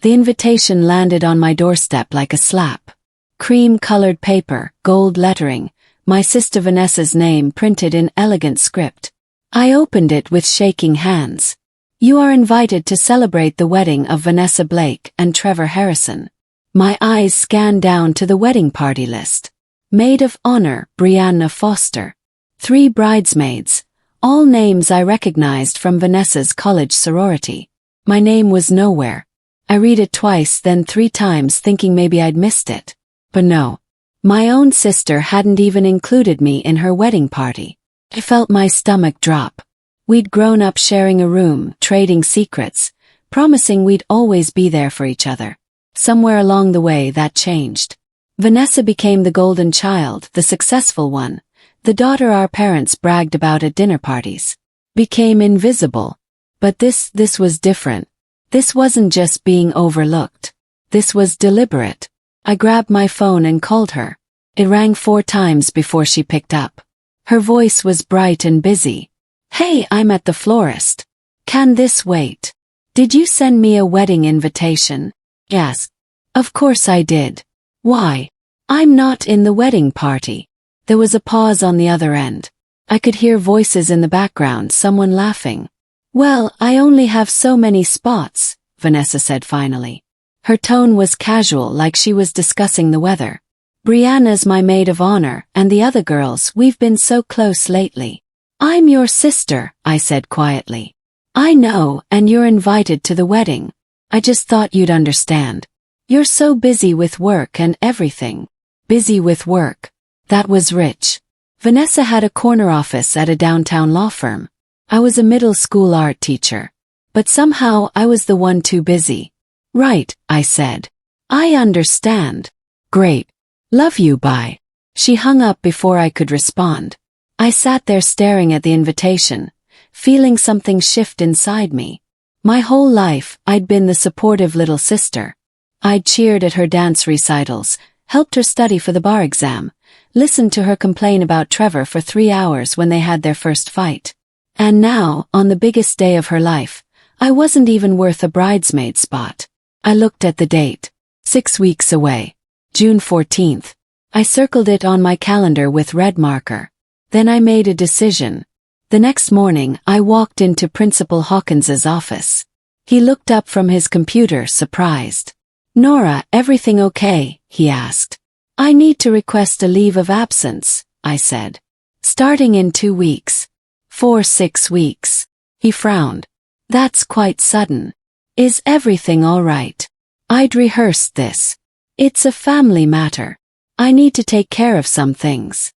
The invitation landed on my doorstep like a slap. Cream-colored paper, gold lettering, my sister Vanessa's name printed in elegant script. I opened it with shaking hands. You are invited to celebrate the wedding of Vanessa Blake and Trevor Harrison. My eyes scanned down to the wedding party list. Maid of honor, Brianna Foster. 3 bridesmaids, all names I recognized from Vanessa's college sorority. My name was nowhere. I read it twice, then 3 times, thinking maybe I'd missed it. But no. My own sister hadn't even included me in her wedding party. I felt my stomach drop. We'd grown up sharing a room, trading secrets, promising we'd always be there for each other. Somewhere along the way that changed. Vanessa became the golden child, the successful one, the daughter our parents bragged about at dinner parties. Became invisible. But this was different. This wasn't just being overlooked. This was deliberate. I grabbed my phone and called her. It rang 4 times before she picked up. Her voice was bright and busy. Hey, I'm at the florist. Can this wait? Did you send me a wedding invitation? Yes. Of course I did. Why? I'm not in the wedding party. There was a pause on the other end. I could hear voices in the background, someone laughing. Well, I only have so many spots, Vanessa said finally. Her tone was casual, like she was discussing the weather. Brianna's my maid of honor, and the other girls, we've been so close lately. I'm your sister, I said quietly. I know, and you're invited to the wedding. I just thought you'd understand. You're so busy with work and everything. Busy with work. That was rich. Vanessa had a corner office at a downtown law firm. I was a middle school art teacher. But somehow I was the one too busy. Right, I said. I understand. Great. Love you, bye. She hung up before I could respond. I sat there staring at the invitation, feeling something shift inside me. My whole life, I'd been the supportive little sister. I'd cheered at her dance recitals, helped her study for the bar exam, listened to her complain about Trevor for 3 hours when they had their first fight. And now, on the biggest day of her life, I wasn't even worth a bridesmaid spot. I looked at the date. 6 weeks away. June 14th. I circled it on my calendar with red marker. Then I made a decision. The next morning, I walked into Principal Hawkins's office. He looked up from his computer, surprised. Nora, everything okay? He asked. I need to request a leave of absence, I said. Starting in 2 weeks. 6 weeks. He frowned. That's quite sudden. Is everything all right? I'd rehearsed this. It's a family matter. I need to take care of some things.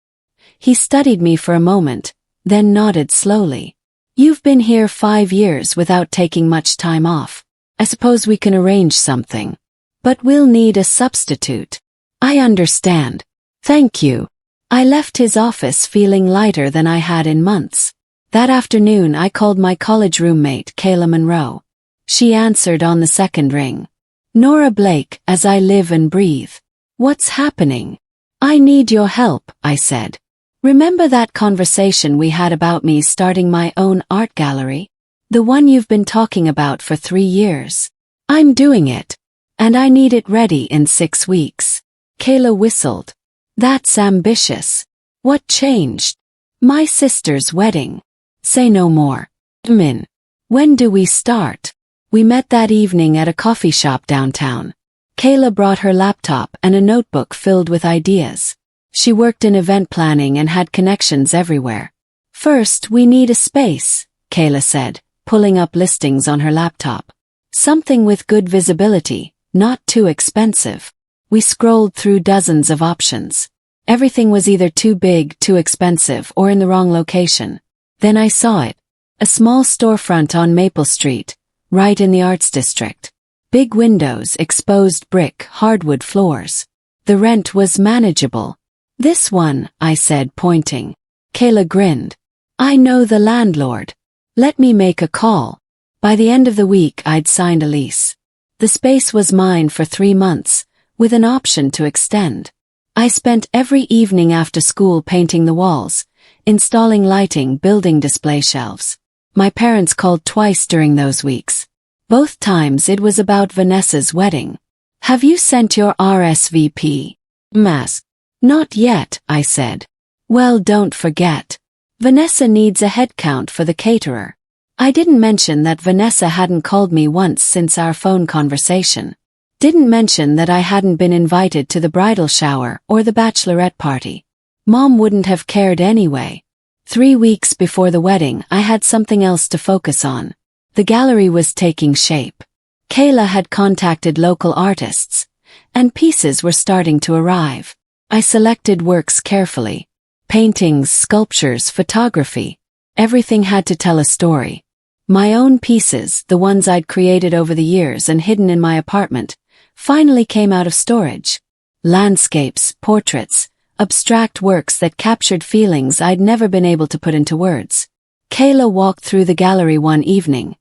He studied me for a moment, then nodded slowly. You've been here 5 years without taking much time off. I suppose we can arrange something. But we'll need a substitute. I understand. Thank you. I left his office feeling lighter than I had in months. That afternoon I called my college roommate, Kayla Monroe. She answered on the second ring. Nora Blake, as I live and breathe. What's happening? I need your help, I said. Remember that conversation we had about me starting my own art gallery? The one you've been talking about for 3 years. I'm doing it. And I need it ready in 6 weeks. Kayla whistled. That's ambitious. What changed? My sister's wedding. Say no more. Min. When do we start? We met that evening at a coffee shop downtown. Kayla brought her laptop and a notebook filled with ideas. She worked in event planning and had connections everywhere. First, we need a space, Kayla said, pulling up listings on her laptop. Something with good visibility, not too expensive. We scrolled through dozens of options. Everything was either too big, too expensive, or in the wrong location. Then I saw it. A small storefront on Maple Street, right in the Arts District. Big windows, exposed brick, hardwood floors. The rent was manageable. This one, I said, pointing. Kayla grinned. I know the landlord. Let me make a call. By the end of the week, I'd signed a lease. The space was mine for 3 months, with an option to extend. I spent every evening after school painting the walls, installing lighting, building display shelves. My parents called twice during those weeks. Both times it was about Vanessa's wedding. Have you sent your RSVP? Mask. Not yet, I said. Well, don't forget. Vanessa needs a head count for the caterer. I didn't mention that Vanessa hadn't called me once since our phone conversation. Didn't mention that I hadn't been invited to the bridal shower or the bachelorette party. Mom wouldn't have cared anyway. 3 weeks before the wedding, I had something else to focus on. The gallery was taking shape. Kayla had contacted local artists, and pieces were starting to arrive. I selected works carefully. Paintings, sculptures, photography. Everything had to tell a story. My own pieces, the ones I'd created over the years and hidden in my apartment, finally came out of storage. Landscapes, portraits, abstract works that captured feelings I'd never been able to put into words. Kayla walked through the gallery one evening,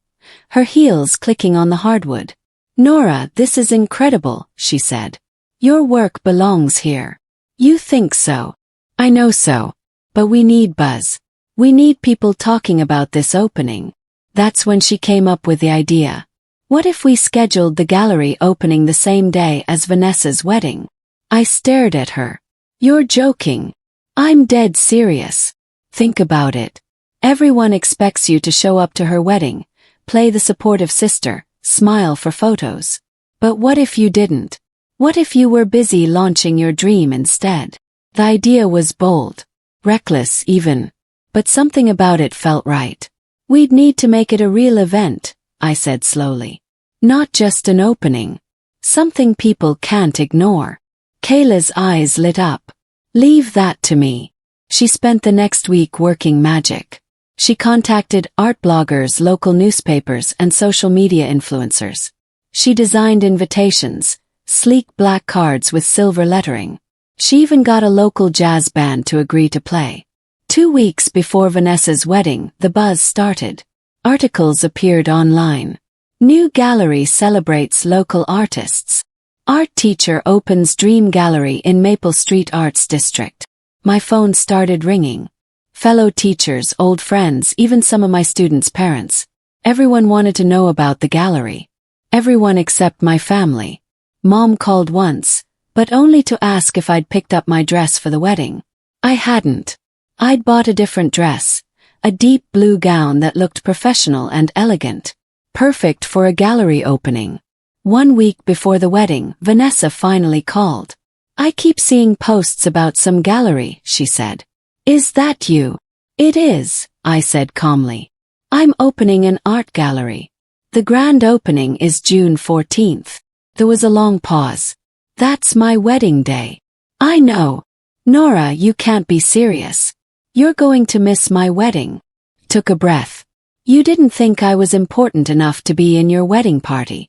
her heels clicking on the hardwood. "Nora, this is incredible," she said. "Your work belongs here." "You think so?" "I know so. But we need buzz. We need people talking about this opening." That's when she came up with the idea. What if we scheduled the gallery opening the same day as Vanessa's wedding? I stared at her. "You're joking." "I'm dead serious. Think about it. Everyone expects you to show up to her wedding, play the supportive sister, smile for photos. But what if you didn't? What if you were busy launching your dream instead?" The idea was bold, reckless even, but something about it felt right. "We'd need to make it a real event," I said slowly. "Not just an opening. Something people can't ignore." Kayla's eyes lit up. "Leave that to me." She spent the next week working magic. She contacted art bloggers, local newspapers, and social media influencers. She designed invitations, sleek black cards with silver lettering. She even got a local jazz band to agree to play. 2 weeks before Vanessa's wedding, the buzz started. Articles appeared online. New gallery celebrates local artists. Art teacher opens dream gallery in Maple Street Arts District. My phone started ringing. Fellow teachers, old friends, even some of my students' parents. Everyone wanted to know about the gallery. Everyone except my family. Mom called once, but only to ask if I'd picked up my dress for the wedding. I hadn't. I'd bought a different dress, a deep blue gown that looked professional and elegant, perfect for a gallery opening. 1 week before the wedding, Vanessa finally called. "I keep seeing posts about some gallery," she said. "Is that you?" "It is," I said calmly. "I'm opening an art gallery. The grand opening is June 14th. There was a long pause. "That's my wedding day." "I know." "Nora, you can't be serious. You're going to miss my wedding." Took a breath. "You didn't think I was important enough to be in your wedding party.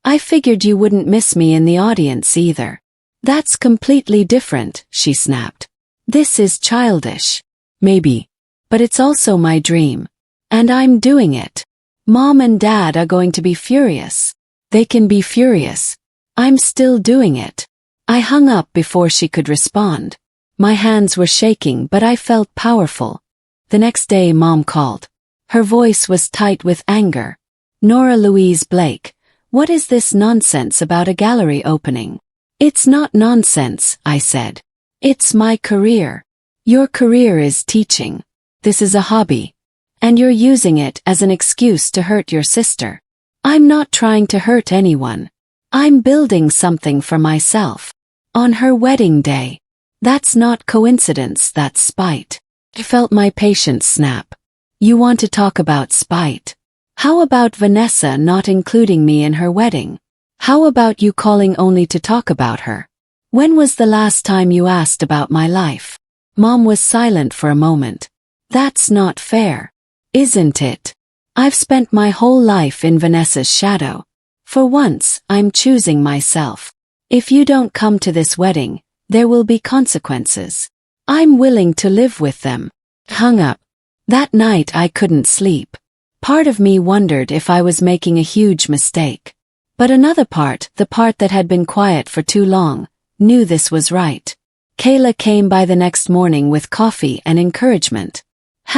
I figured you wouldn't miss me in the audience either." "That's completely different," she snapped. "This is childish." "Maybe. But it's also my dream. And I'm doing it. Mom and Dad are going to be furious." "They can be furious. I'm still doing it." I hung up before she could respond. My hands were shaking, but I felt powerful. The next day Mom called. Her voice was tight with anger. "Nora Louise Blake, what is this nonsense about a gallery opening?" "It's not nonsense," I said. "It's my career." "Your career is teaching. This is a hobby. And you're using it as an excuse to hurt your sister." "I'm not trying to hurt anyone. I'm building something for myself. On her wedding day. That's not coincidence, that's spite." I felt my patience snap. "You want to talk about spite? How about Vanessa not including me in her wedding? How about you calling only to talk about her? When was the last time you asked about my life?" Mom was silent for a moment. "That's not fair. Isn't it? I've spent my whole life in Vanessa's shadow. For once, I'm choosing myself. If you don't come to this wedding, there will be consequences. I'm willing to live with them." Hung up. That night I couldn't sleep. Part of me wondered if I was making a huge mistake. But another part, the part that had been quiet for too long, knew this was right. Kayla came by the next morning with coffee and encouragement.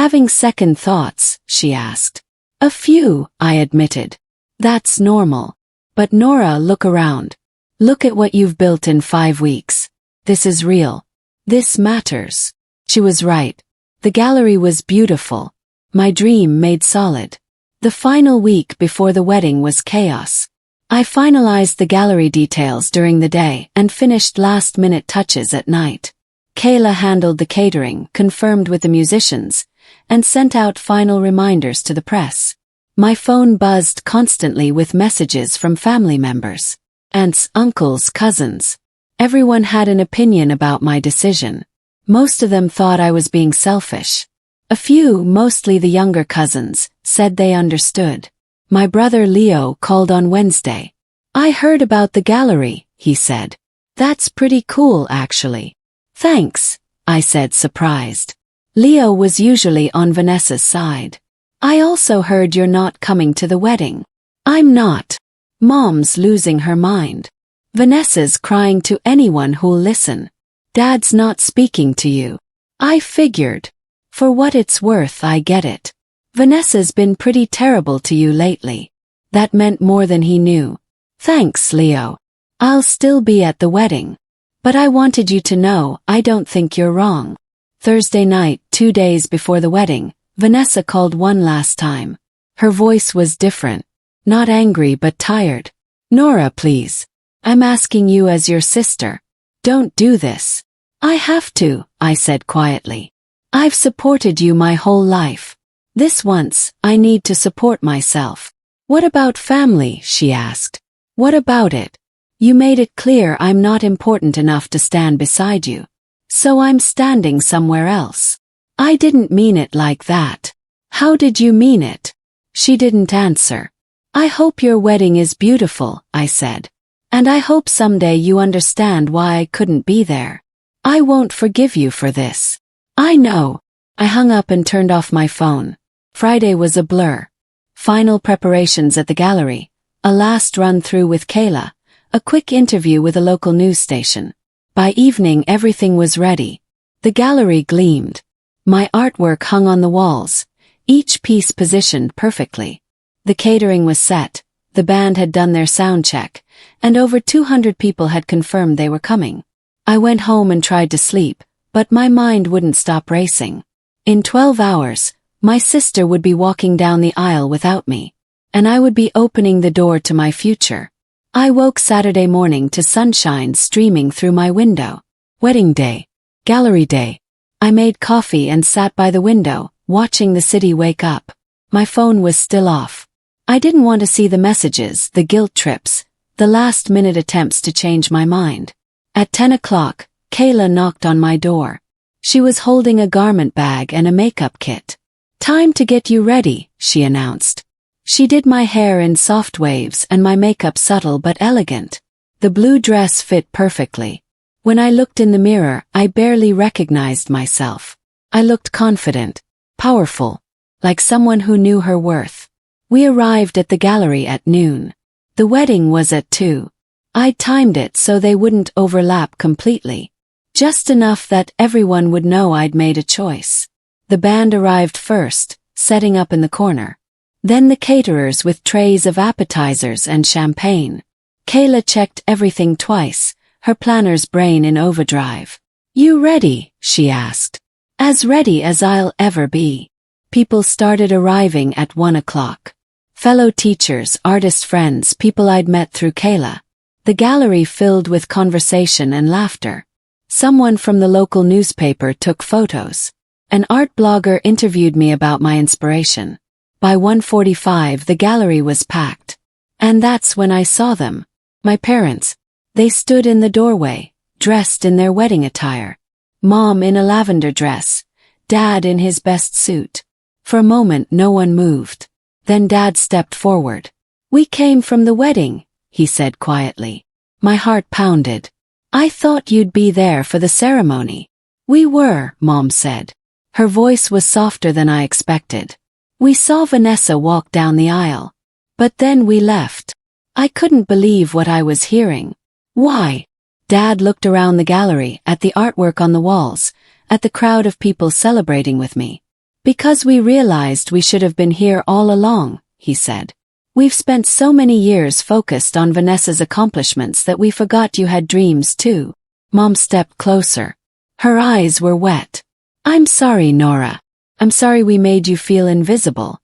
"Having second thoughts?" she asked. "A few," I admitted. That's normal. But Nora, look around. Look at what you've built in 5 weeks. This is real. This matters. She was right. The gallery was beautiful. My dream made solid. The final week before the wedding was chaos. I finalized the gallery details during the day and finished last-minute touches at night. Kayla handled the catering, confirmed with the musicians, and sent out final reminders to the press. My phone buzzed constantly with messages from family members. Aunts, uncles, cousins. Everyone had an opinion about my decision. Most of them thought I was being selfish. A few, mostly the younger cousins, said they understood. My brother Leo called on Wednesday. I heard about the gallery, he said. That's pretty cool, actually. Thanks, I said, surprised. Leo was usually on Vanessa's side. I also heard you're not coming to the wedding. I'm not. Mom's losing her mind. Vanessa's crying to anyone who'll listen. Dad's not speaking to you. I figured. For what it's worth, I get it. Vanessa's been pretty terrible to you lately. That meant more than he knew. Thanks, Leo. I'll still be at the wedding. But I wanted you to know I don't think you're wrong. Thursday night, 2 days before the wedding, Vanessa called one last time. Her voice was different. Not angry but tired. Nora, please. I'm asking you as your sister. Don't do this. I have to, I said quietly. I've supported you my whole life. This once, I need to support myself. What about family? She asked. What about it? You made it clear I'm not important enough to stand beside you. So I'm standing somewhere else. I didn't mean it like that. How did you mean it? She didn't answer. I hope your wedding is beautiful, I said. And I hope someday you understand why I couldn't be there. I won't forgive you for this. I know. I hung up and turned off my phone. Friday was a blur. Final preparations at the gallery, a last run-through with Kayla, a quick interview with a local news station. By evening everything was ready. The gallery gleamed. My artwork hung on the walls, each piece positioned perfectly. The catering was set, the band had done their sound check, and over 200 people had confirmed they were coming. I went home and tried to sleep, but my mind wouldn't stop racing. In 12 hours, my sister would be walking down the aisle without me, and I would be opening the door to my future. I woke Saturday morning to sunshine streaming through my window. Wedding day. Gallery day. I made coffee and sat by the window, watching the city wake up. My phone was still off. I didn't want to see the messages, the guilt trips, the last-minute attempts to change my mind. At 10 o'clock, Kayla knocked on my door. She was holding a garment bag and a makeup kit. Time to get you ready, she announced. She did my hair in soft waves and my makeup subtle but elegant. The blue dress fit perfectly. When I looked in the mirror, I barely recognized myself. I looked confident, powerful, like someone who knew her worth. We arrived at the gallery at noon. The wedding was at 2. I'd timed it so they wouldn't overlap completely. Just enough that everyone would know I'd made a choice. The band arrived first, setting up in the corner. Then the caterers with trays of appetizers and champagne. Kayla checked everything twice, her planner's brain in overdrive. You ready? She asked. As ready as I'll ever be. People started arriving at 1 o'clock. Fellow teachers, artist friends, people I'd met through Kayla. The gallery filled with conversation and laughter. Someone from the local newspaper took photos. An art blogger interviewed me about my inspiration. By 1:45 the gallery was packed. And that's when I saw them. My parents. They stood in the doorway, dressed in their wedding attire. Mom in a lavender dress. Dad in his best suit. For a moment no one moved. Then Dad stepped forward. We came from the wedding, he said quietly. My heart pounded. I thought you'd be there for the ceremony. We were, Mom said. Her voice was softer than I expected. We saw Vanessa walk down the aisle. But then we left. I couldn't believe what I was hearing. Why? Dad looked around the gallery, at the artwork on the walls, at the crowd of people celebrating with me. Because we realized we should have been here all along, he said. We've spent so many years focused on Vanessa's accomplishments that we forgot you had dreams too. Mom stepped closer. Her eyes were wet. I'm sorry, Nora. I'm sorry we made you feel invisible.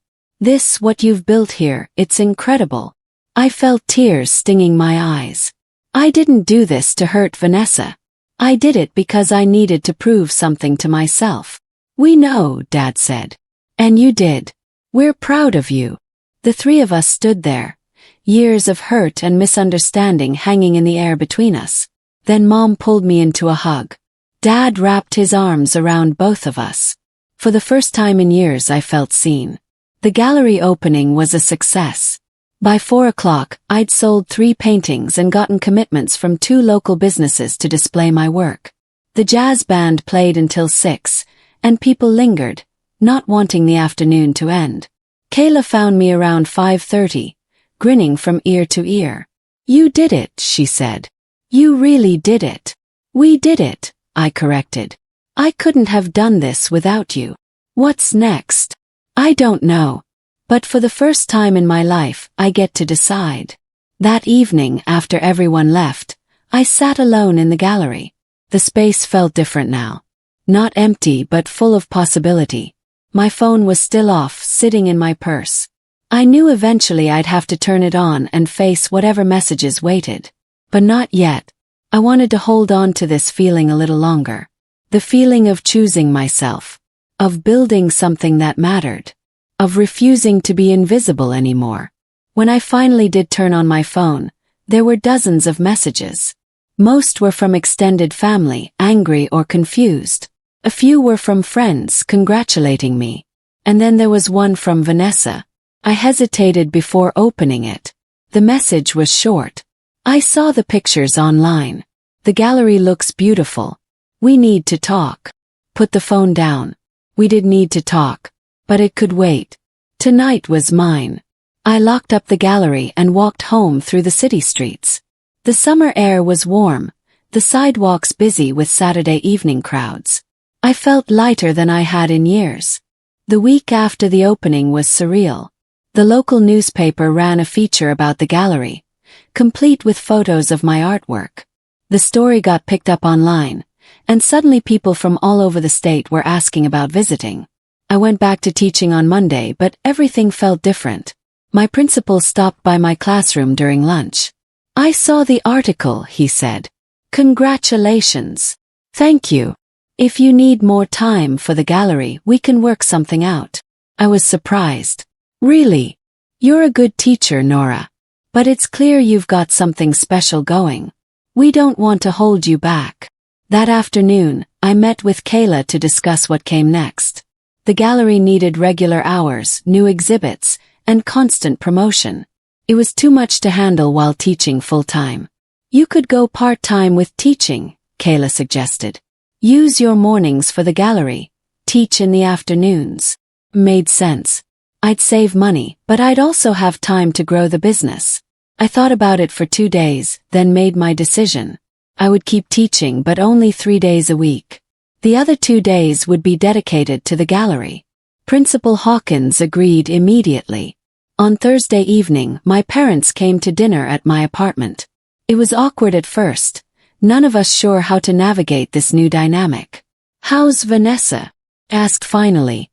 What you've built here, it's incredible. I felt tears stinging my eyes. I didn't do this to hurt Vanessa. I did it because I needed to prove something to myself. We know, Dad said. And you did. We're proud of you. The three of us stood there, years of hurt and misunderstanding hanging in the air between us. Then Mom pulled me into a hug. Dad wrapped his arms around both of us. For the first time in years I felt seen. The gallery opening was a success. By 4 o'clock, I'd sold 3 paintings and gotten commitments from 2 local businesses to display my work. The jazz band played until 6, and people lingered, not wanting the afternoon to end. Kayla found me around 5:30, grinning from ear to ear. You did it, she said. You really did it. We did it, I corrected. I couldn't have done this without you. What's next? I don't know. But for the first time in my life, I get to decide. That evening, after everyone left, I sat alone in the gallery. The space felt different now. Not empty but full of possibility. My phone was still off, sitting in my purse. I knew eventually I'd have to turn it on and face whatever messages waited. But not yet. I wanted to hold on to this feeling a little longer. The feeling of choosing myself. Of building something that mattered. Of refusing to be invisible anymore. When I finally did turn on my phone, there were dozens of messages. Most were from extended family, angry or confused. A few were from friends congratulating me. And then there was one from Vanessa. I hesitated before opening it. The message was short. I saw the pictures online. The gallery looks beautiful. We need to talk. Put the phone down. We did need to talk. But it could wait. Tonight was mine. I locked up the gallery and walked home through the city streets. The summer air was warm, the sidewalks busy with Saturday evening crowds. I felt lighter than I had in years. The week after the opening was surreal. The local newspaper ran a feature about the gallery, complete with photos of my artwork. The story got picked up online, and suddenly people from all over the state were asking about visiting. I went back to teaching on Monday, but everything felt different. My principal stopped by my classroom during lunch. I saw the article, he said. Congratulations. Thank you. If you need more time for the gallery, we can work something out. I was surprised. Really? You're a good teacher, Nora. But it's clear you've got something special going. We don't want to hold you back. That afternoon, I met with Kayla to discuss what came next. The gallery needed regular hours, new exhibits, and constant promotion. It was too much to handle while teaching full-time. You could go part-time with teaching, Kayla suggested. Use your mornings for the gallery, teach in the afternoons. Made sense. I'd save money, but I'd also have time to grow the business. I thought about it for 2 days, then made my decision. I would keep teaching but only 3 days a week. The other 2 days would be dedicated to the gallery. Principal Hawkins agreed immediately. On Thursday evening, my parents came to dinner at my apartment. It was awkward at first, none of us sure how to navigate this new dynamic. How's Vanessa? Asked finally.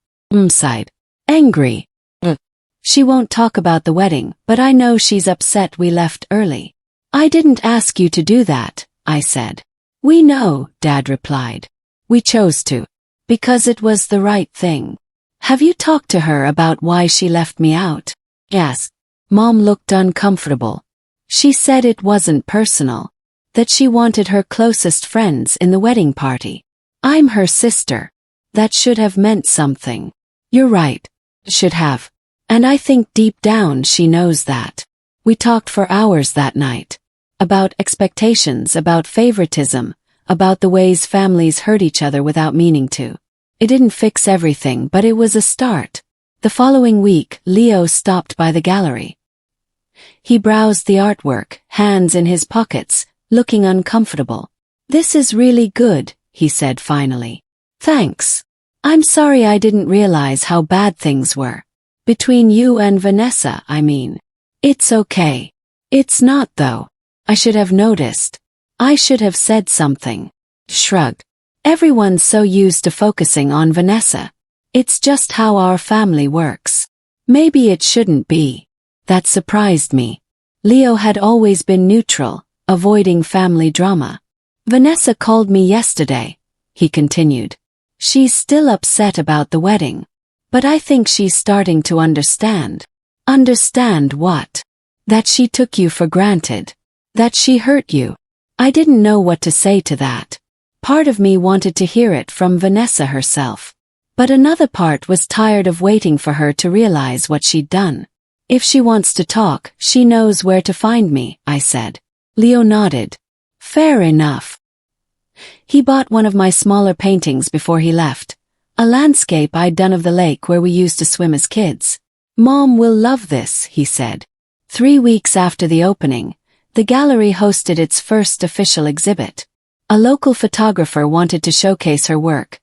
Sighed. Angry. She won't talk about the wedding, but I know she's upset we left early. I didn't ask you to do that, I said. We know, Dad replied. We chose to. Because it was the right thing. Have you talked to her about why she left me out? Yes. Mom looked uncomfortable. She said it wasn't personal. That she wanted her closest friends in the wedding party. I'm her sister. That should have meant something. You're right. Should have. And I think deep down she knows that. We talked for hours that night. About expectations, about favoritism, about the ways families hurt each other without meaning to. It didn't fix everything, but it was a start. The following week, Leo stopped by the gallery. He browsed the artwork, hands in his pockets, looking uncomfortable. This is really good, he said finally. Thanks. I'm sorry I didn't realize how bad things were. Between you and Vanessa, I mean. It's okay. It's not though. I should have noticed. I should have said something. Shrugged. Everyone's so used to focusing on Vanessa. It's just how our family works. Maybe it shouldn't be. That surprised me. Leo had always been neutral, avoiding family drama. Vanessa called me yesterday, he continued. She's still upset about the wedding. But I think she's starting to understand. Understand what? That she took you for granted. That she hurt you. I didn't know what to say to that. Part of me wanted to hear it from Vanessa herself. But another part was tired of waiting for her to realize what she'd done. If she wants to talk, she knows where to find me, I said. Leo nodded. Fair enough. He bought one of my smaller paintings before he left. A landscape I'd done of the lake where we used to swim as kids. Mom will love this, he said. 3 weeks after the opening, the gallery hosted its first official exhibit. A local photographer wanted to showcase her work,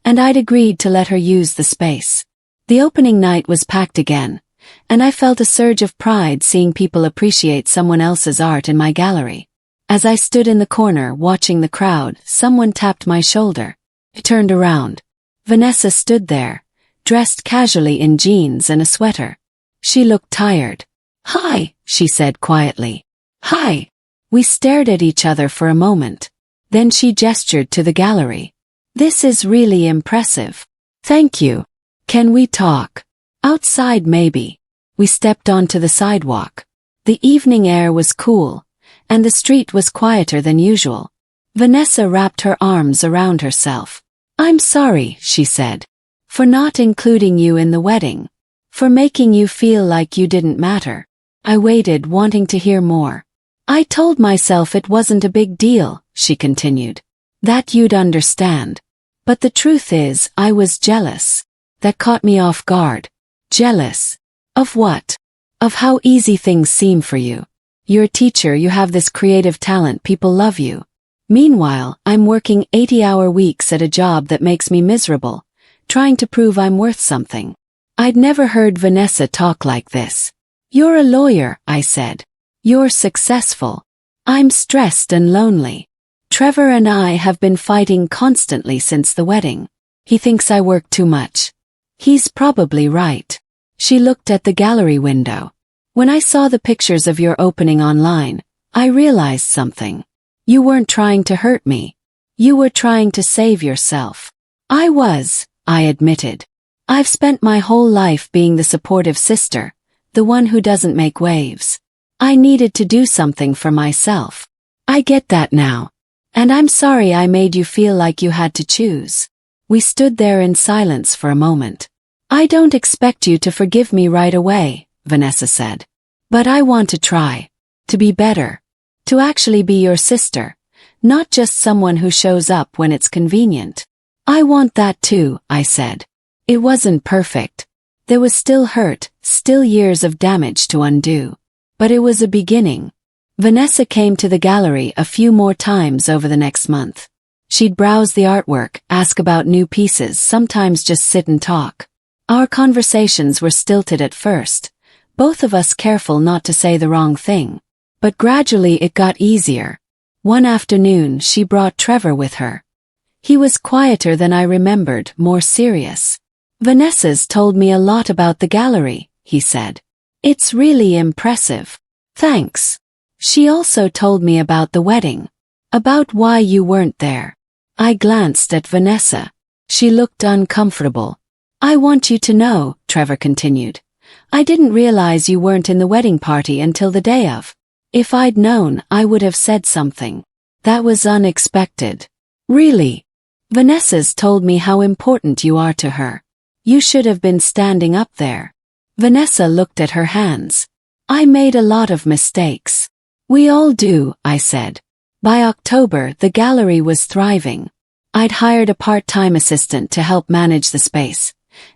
and I'd agreed to let her use the space. The opening night was packed again, and I felt a surge of pride seeing people appreciate someone else's art in my gallery. As I stood in the corner watching the crowd, someone tapped my shoulder. I turned around. Vanessa stood there, dressed casually in jeans and a sweater. She looked tired. Hi, she said quietly. Hi. We stared at each other for a moment. Then she gestured to the gallery. This is really impressive. Thank you. Can we talk? Outside maybe. We stepped onto the sidewalk. The evening air was cool, and the street was quieter than usual. Vanessa wrapped her arms around herself. I'm sorry, she said, for not including you in the wedding, for making you feel like you didn't matter. I waited, wanting to hear more. I told myself it wasn't a big deal, she continued, that you'd understand. But the truth is, I was jealous. That caught me off guard. Jealous. Of what? Of how easy things seem for you. You're a teacher, you have this creative talent, people love you. Meanwhile, I'm working 80-hour weeks at a job that makes me miserable, trying to prove I'm worth something. I'd never heard Vanessa talk like this. You're a lawyer, I said. You're successful. I'm stressed and lonely. Trevor and I have been fighting constantly since the wedding. He thinks I work too much. He's probably right. She looked at the gallery window. When I saw the pictures of your opening online, I realized something. You weren't trying to hurt me. You were trying to save yourself. I was, I admitted. I've spent my whole life being the supportive sister, the one who doesn't make waves. I needed to do something for myself. I get that now. And I'm sorry I made you feel like you had to choose. We stood there in silence for a moment. I don't expect you to forgive me right away, Vanessa said. But I want to try. To be better. To actually be your sister. Not just someone who shows up when it's convenient. I want that too, I said. It wasn't perfect. There was still hurt, still years of damage to undo. But it was a beginning. Vanessa came to the gallery a few more times over the next month. She'd browse the artwork, ask about new pieces, sometimes just sit and talk. Our conversations were stilted at first, both of us careful not to say the wrong thing. But gradually it got easier. One afternoon she brought Trevor with her. He was quieter than I remembered, more serious. Vanessa's told me a lot about the gallery, he said. It's really impressive. Thanks. She also told me about the wedding. About why you weren't there. I glanced at Vanessa. She looked uncomfortable. I want you to know, Trevor continued. I didn't realize you weren't in the wedding party until the day of. If I'd known, I would have said something. That was unexpected. Really? Vanessa's told me how important you are to her. You should have been standing up there. Vanessa looked at her hands. I made a lot of mistakes. We all do, I said. By October, the gallery was thriving. I'd hired a part-time assistant to help manage the space,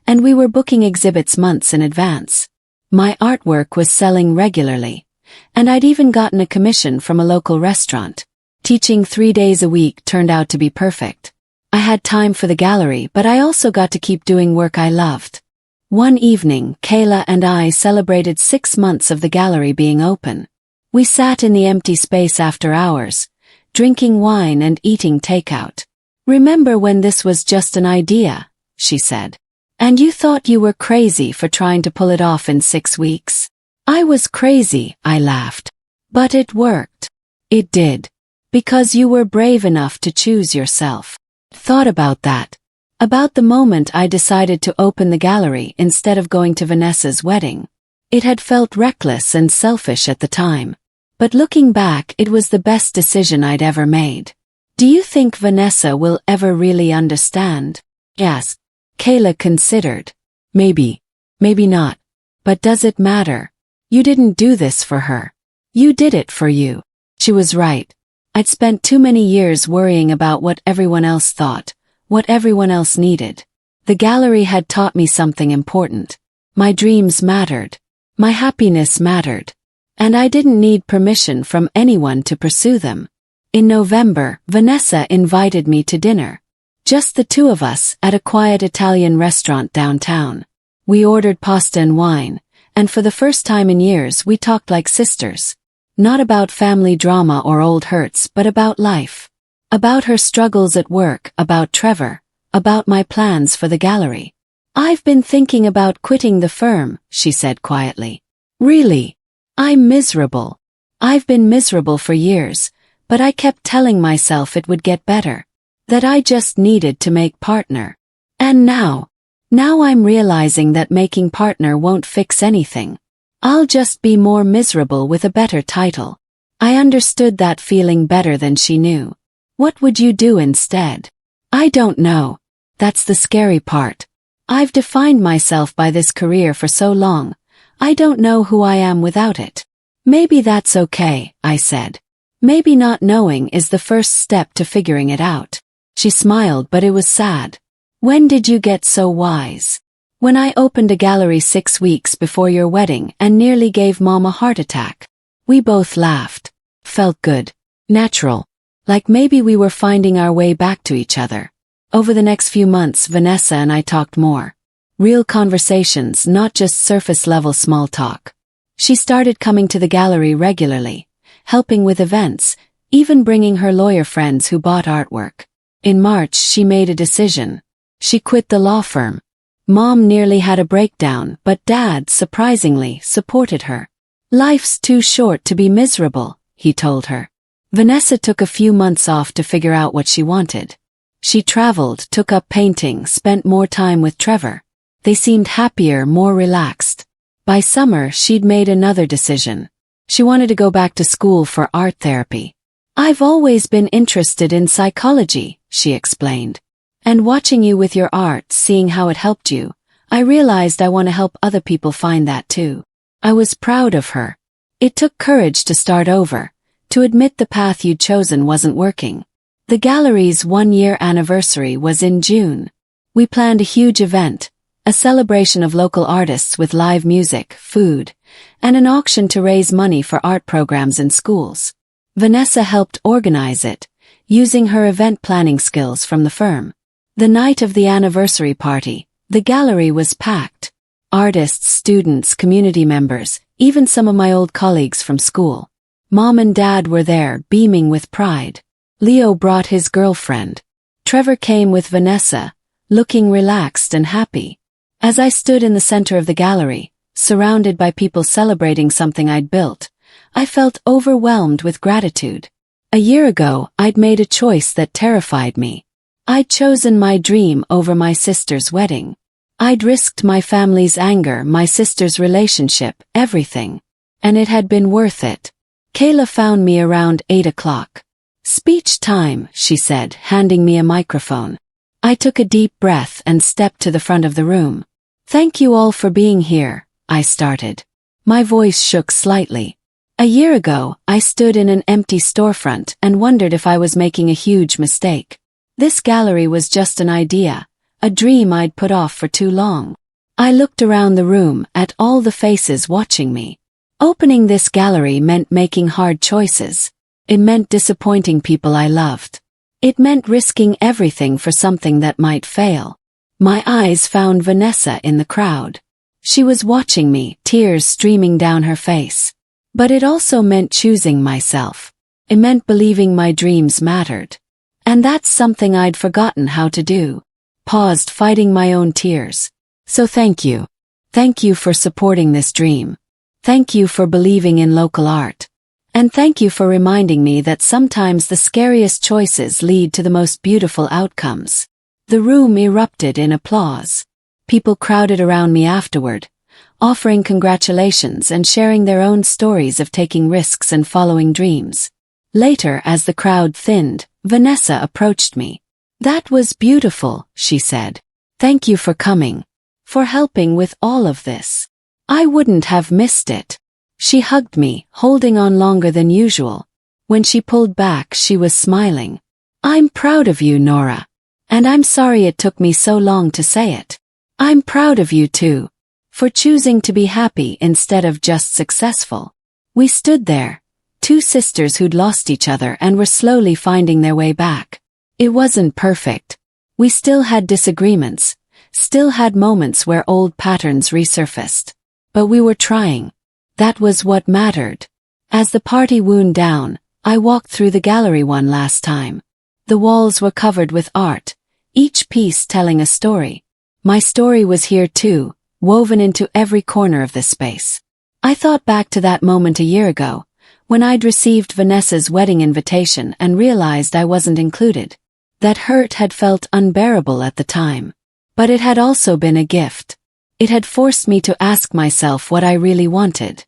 and we were booking exhibits months in advance. My artwork was selling regularly, and I'd even gotten a commission from a local restaurant. Teaching 3 days a week turned out to be perfect. I had time for the gallery, but I also got to keep doing work I loved. One evening, Kayla and I celebrated 6 months of the gallery being open. We sat in the empty space after hours, drinking wine and eating takeout. "Remember when this was just an idea?" she said. "And you thought you were crazy for trying to pull it off in 6 weeks?" "I was crazy," I laughed. "But it worked." "It did. Because you were brave enough to choose yourself." Thought about that. About the moment I decided to open the gallery instead of going to Vanessa's wedding. It had felt reckless and selfish at the time. But looking back, it was the best decision I'd ever made. "Do you think Vanessa will ever really understand?" "Yes." Kayla considered. "Maybe. Maybe not. But does it matter? You didn't do this for her. You did it for you." She was right. I'd spent too many years worrying about what everyone else thought, what everyone else needed. The gallery had taught me something important. My dreams mattered. My happiness mattered. And I didn't need permission from anyone to pursue them. In November, Vanessa invited me to dinner. Just the two of us at a quiet Italian restaurant downtown. We ordered pasta and wine, and for the first time in years we talked like sisters. Not about family drama or old hurts, but about life. About her struggles at work, about Trevor, about my plans for the gallery. "I've been thinking about quitting the firm," she said quietly. "Really? I'm miserable. I've been miserable for years, but I kept telling myself it would get better. That I just needed to make partner. And now I'm realizing that making partner won't fix anything. I'll just be more miserable with a better title." I understood that feeling better than she knew. "What would you do instead?" "I don't know. That's the scary part. I've defined myself by this career for so long. I don't know who I am without it." "Maybe that's okay," I said. "Maybe not knowing is the first step to figuring it out." She smiled, but it was sad. "When did you get so wise?" "When I opened a gallery 6 weeks before your wedding and nearly gave Mom a heart attack." We both laughed. Felt good. Natural. Like maybe we were finding our way back to each other. Over the next few months, Vanessa and I talked more. Real conversations, not just surface-level small talk. She started coming to the gallery regularly, helping with events, even bringing her lawyer friends who bought artwork. In March, she made a decision. She quit the law firm. Mom nearly had a breakdown, but Dad, surprisingly, supported her. "Life's too short to be miserable," he told her. Vanessa took a few months off to figure out what she wanted. She traveled, took up painting, spent more time with Trevor. They seemed happier, more relaxed. By summer, she'd made another decision. She wanted to go back to school for art therapy. "I've always been interested in psychology," she explained. "And watching you with your art, seeing how it helped you, I realized I want to help other people find that too." I was proud of her. It took courage to start over, to admit the path you'd chosen wasn't working. The gallery's 1-year anniversary was in June. We planned a huge event, a celebration of local artists with live music, food, and an auction to raise money for art programs in schools. Vanessa helped organize it, using her event planning skills from the firm. The night of the anniversary party, the gallery was packed. Artists, students, community members, even some of my old colleagues from school. Mom and Dad were there, beaming with pride. Leo brought his girlfriend. Trevor came with Vanessa, looking relaxed and happy. As I stood in the center of the gallery, surrounded by people celebrating something I'd built, I felt overwhelmed with gratitude. A year ago, I'd made a choice that terrified me. I'd chosen my dream over my sister's wedding. I'd risked my family's anger, my sister's relationship, everything. And it had been worth it. Kayla found me around 8 o'clock. "Speech time," she said, handing me a microphone. I took a deep breath and stepped to the front of the room. "Thank you all for being here," I started. My voice shook slightly. A year ago, I stood in an empty storefront and wondered if I was making a huge mistake. This gallery was just an idea, a dream I'd put off for too long. I looked around the room at all the faces watching me. Opening this gallery meant making hard choices. It meant disappointing people I loved. It meant risking everything for something that might fail. My eyes found Vanessa in the crowd. She was watching me, tears streaming down her face. But it also meant choosing myself. It meant believing my dreams mattered. And that's something I'd forgotten how to do. Paused, fighting my own tears. So thank you. Thank you for supporting this dream. Thank you for believing in local art. And thank you for reminding me that sometimes the scariest choices lead to the most beautiful outcomes. The room erupted in applause. People crowded around me afterward, offering congratulations and sharing their own stories of taking risks and following dreams. Later, as the crowd thinned, Vanessa approached me. "That was beautiful," she said. "Thank you for coming. For helping with all of this. I wouldn't have missed it." She hugged me, holding on longer than usual. When she pulled back, she was smiling. "I'm proud of you, Nora. And I'm sorry it took me so long to say it. I'm proud of you too. For choosing to be happy instead of just successful." We stood there, two sisters who'd lost each other and were slowly finding their way back. It wasn't perfect. We still had disagreements, still had moments where old patterns resurfaced. But we were trying. That was what mattered. As the party wound down, I walked through the gallery one last time. The walls were covered with art, each piece telling a story. My story was here too, woven into every corner of this space. I thought back to that moment a year ago, when I'd received Vanessa's wedding invitation and realized I wasn't included. That hurt had felt unbearable at the time. But it had also been a gift. It had forced me to ask myself what I really wanted.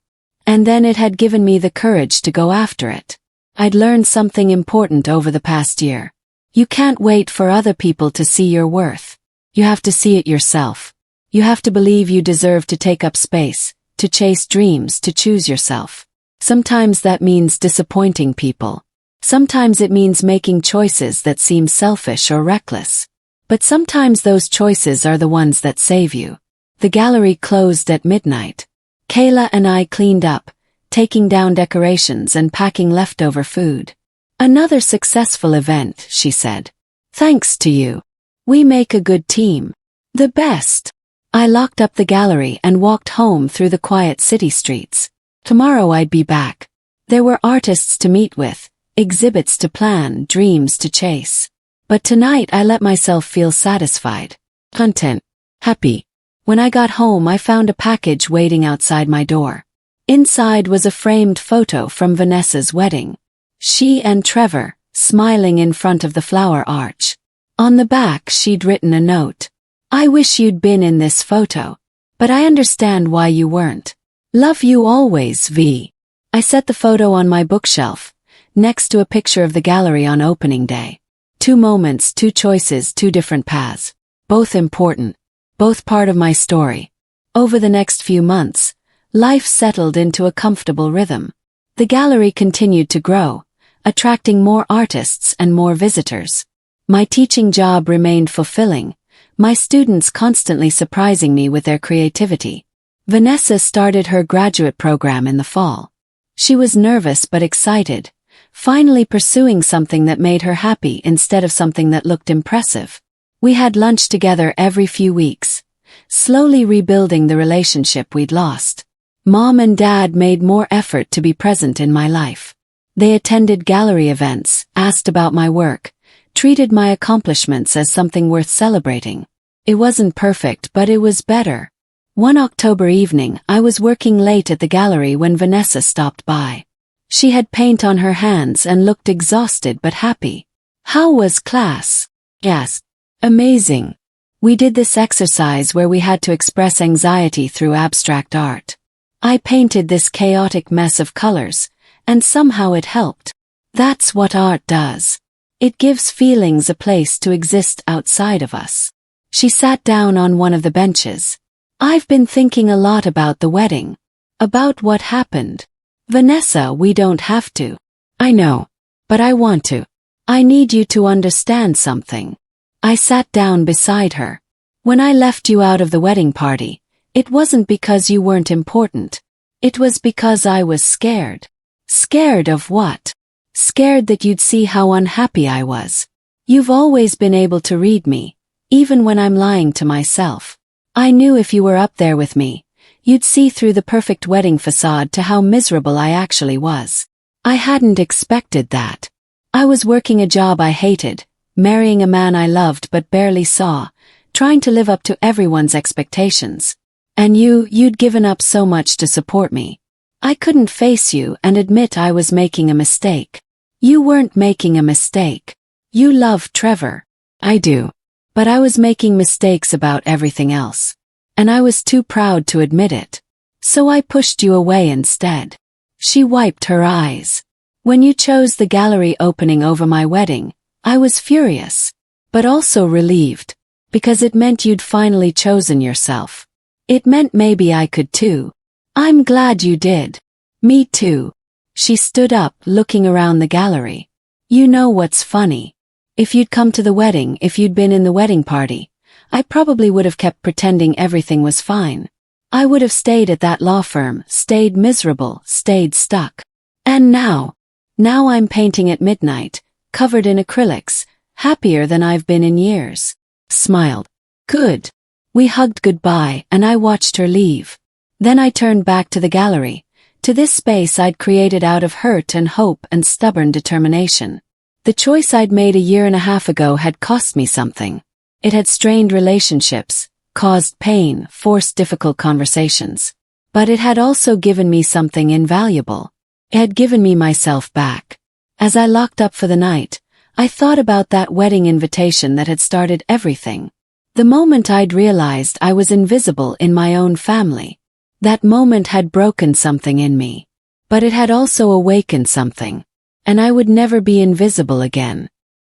And then it had given me the courage to go after it. I'd learned something important over the past year. You can't wait for other people to see your worth. You have to see it yourself. You have to believe you deserve to take up space, to chase dreams, to choose yourself. Sometimes that means disappointing people. Sometimes it means making choices that seem selfish or reckless. But sometimes those choices are the ones that save you. The gallery closed at midnight. Kayla and I cleaned up, taking down decorations and packing leftover food. "Another successful event," she said. "Thanks to you. We make a good team. The best." I locked up the gallery and walked home through the quiet city streets. Tomorrow I'd be back. There were artists to meet with, exhibits to plan, dreams to chase. But tonight I let myself feel satisfied, content, happy. When I got home, I found a package waiting outside my door. Inside was a framed photo from Vanessa's wedding. She and Trevor, smiling in front of the flower arch. On the back she'd written a note. "I wish you'd been in this photo. But I understand why you weren't. Love you always, V." I set the photo on my bookshelf, next to a picture of the gallery on opening day. 2 moments, 2 choices, 2 different paths. Both important. Both part of my story. Over the next few months, life settled into a comfortable rhythm. The gallery continued to grow, attracting more artists and more visitors. My teaching job remained fulfilling, my students constantly surprising me with their creativity. Vanessa started her graduate program in the fall. She was nervous but excited, finally pursuing something that made her happy instead of something that looked impressive. We had lunch together every few weeks, slowly rebuilding the relationship we'd lost. Mom and Dad made more effort to be present in my life. They attended gallery events, asked about my work, treated my accomplishments as something worth celebrating. It wasn't perfect, but it was better. One October evening, I was working late at the gallery when Vanessa stopped by. She had paint on her hands and looked exhausted but happy. "How was class?" "Yes. Amazing." We did this exercise where we had to express anxiety through abstract art. I painted this chaotic mess of colors, and somehow it helped. That's what art does. It gives feelings a place to exist outside of us. She sat down on one of the benches. "I've been thinking a lot about the wedding. About what happened. Vanessa, we don't have to." "I know. But I want to. I need you to understand something." I sat down beside her. "When I left you out of the wedding party, it wasn't because you weren't important. It was because I was scared." "Scared of what?" "Scared that you'd see how unhappy I was. You've always been able to read me, even when I'm lying to myself. I knew if you were up there with me, you'd see through the perfect wedding facade to how miserable I actually was. I hadn't expected that. I was working a job I hated, marrying a man I loved but barely saw, trying to live up to everyone's expectations. And you'd given up so much to support me. I couldn't face you and admit I was making a mistake. You weren't making a mistake. You love Trevor. I do. But I was making mistakes about everything else. And I was too proud to admit it. So I pushed you away instead. She wiped her eyes. When you chose the gallery opening over my wedding, I was furious. But also relieved. Because it meant you'd finally chosen yourself. It meant maybe I could too. I'm glad you did. Me too. She stood up, looking around the gallery. You know what's funny? If you'd come to the wedding, if you'd been in the wedding party, I probably would have kept pretending everything was fine. I would have stayed at that law firm, stayed miserable, stayed stuck. And now I'm painting at midnight, covered in acrylics, happier than I've been in years. Smiled. Good. We hugged goodbye and I watched her leave. Then I turned back to the gallery, to this space I'd created out of hurt and hope and stubborn determination. The choice I'd made a year and a half ago had cost me something. It had strained relationships, caused pain, forced difficult conversations. But it had also given me something invaluable. It had given me myself back. As I locked up for the night, I thought about that wedding invitation that had started everything. The moment I'd realized I was invisible in my own family. That moment had broken something in me. But it had also awakened something. And I would never be invisible again.